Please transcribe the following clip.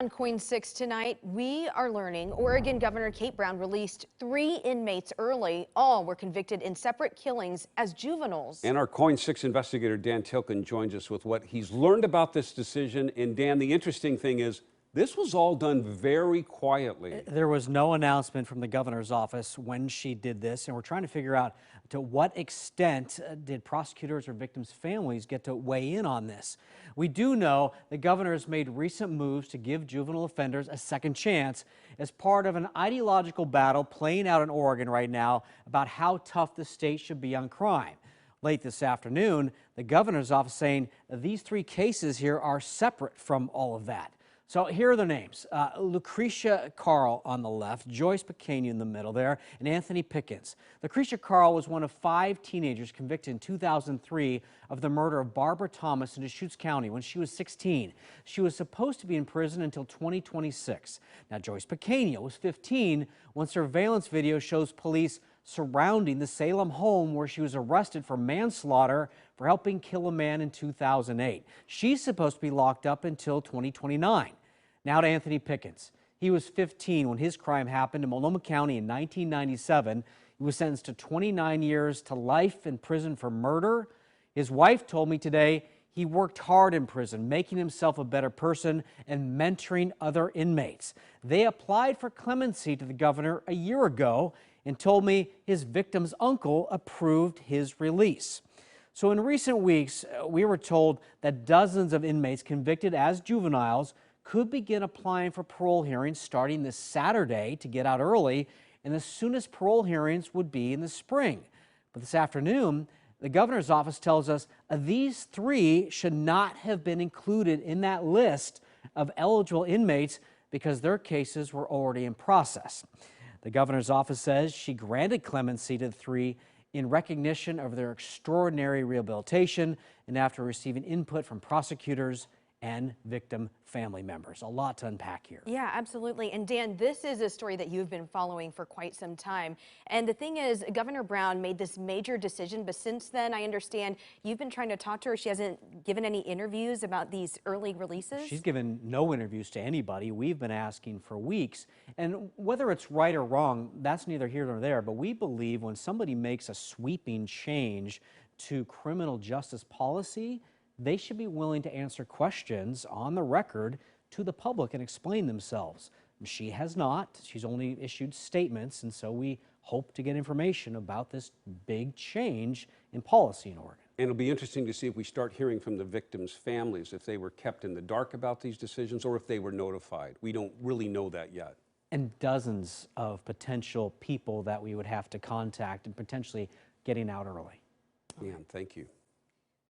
On Coin 6 tonight, we are learning Oregon Governor Kate Brown released 3 inmates early. All were convicted in separate killings as juveniles. And our Coin 6 investigator Dan Tilkin joins us with what he's learned about this decision. And Dan, the interesting thing is this was all done very quietly. There was no announcement from the governor's office when she did this, and we're trying to figure out to what extent did prosecutors or victims' families get to weigh in on this. We do know the governor has made recent moves to give juvenile offenders a second chance as part of an ideological battle playing out in Oregon right now about how tough the state should be on crime. Late this afternoon, the governor's office saying these 3 cases here are separate from all of that. So here are the names. Lucretia Carl on the left, Joyce Pequeno in the middle there, and Anthony Pickens. Lucretia Carl was one of 5 teenagers convicted in 2003 of the murder of Barbara Thomas in Deschutes County when she was 16. She was supposed to be in prison until 2026. Now, Joyce Pequeno was 15 when surveillance video shows police surrounding the Salem home where she was arrested for manslaughter for helping kill a man in 2008. She's supposed to be locked up until 2029. Now to Anthony Pickens. He was 15 when his crime happened in Multnomah County in 1997. He was sentenced to 29 years to life in prison for murder. His wife told me today he worked hard in prison, making himself a better person and mentoring other inmates. They applied for clemency to the governor a year ago and told me his victim's uncle approved his release. So in recent weeks, we were told that dozens of inmates convicted as juveniles could begin applying for parole hearings starting this Saturday to get out early, and the soonest parole hearings would be in the spring. But this afternoon, the governor's office tells us these 3 should not have been included in that list of eligible inmates because their cases were already in process. The governor's office says she granted clemency to the 3 in recognition of their extraordinary rehabilitation and after receiving input from prosecutors and victim family members. A lot to unpack here. Yeah, absolutely. And Dan, this is a story that you've been following for quite some time. And the thing is, Governor Brown made this major decision, but since then, I understand you've been trying to talk to her. She hasn't given any interviews about these early releases. She's given no interviews to anybody. We've been asking for weeks. And whether it's right or wrong, that's neither here nor there. But we believe when somebody makes a sweeping change to criminal justice policy, they should be willing to answer questions on the record to the public and explain themselves. She has not. She's only issued statements, and so we hope to get information about this big change in policy in Oregon. And it'll be interesting to see if we start hearing from the victims' families, if they were kept in the dark about these decisions or if they were notified. We don't really know that yet. And dozens of potential people that we would have to contact and potentially getting out early. Dan, thank you.